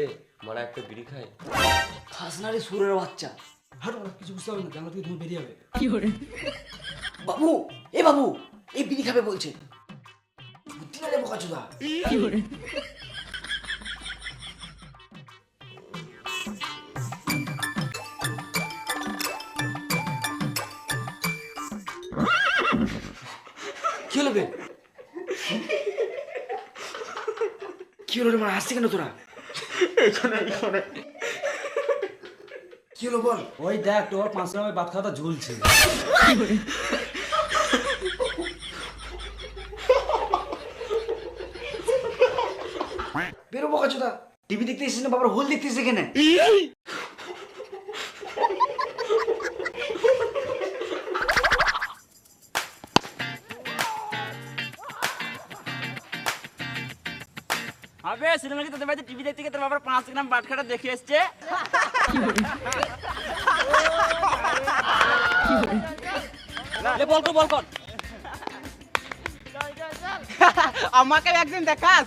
এ মারা একটা বিড়ি খায়। খাসনারে সুরের বাচ্চা। হাঁটো না, কিছু বুঝতে হবে না, জানলা থেকে তুমি বেরিয়ে যাবে। বাবু, এ বাবু, এই বিড়ি খাবে বলছে। বুদ্ধি না রে বোকাচোদা। কি হলো বে? কি হলো রে, মানে হাসছে কেন তোরা? কি হলো বল? ওই দেখ, তোর 5 গ্রামের ভাত খাওয়াটা ঝুলছে। বেরো বোকাচোদা, টিভি দেখতে এসেছিস না বাবার হোল দেখতে এসে কেন? আবে সিনেমা কি তোদের বাড়িতে টিভি দেখতে গিয়ে তোর বাবার 5 গ্রাম বাটখাটা দেখে এসছে? বল কর আমাকে একদিন দেখাস।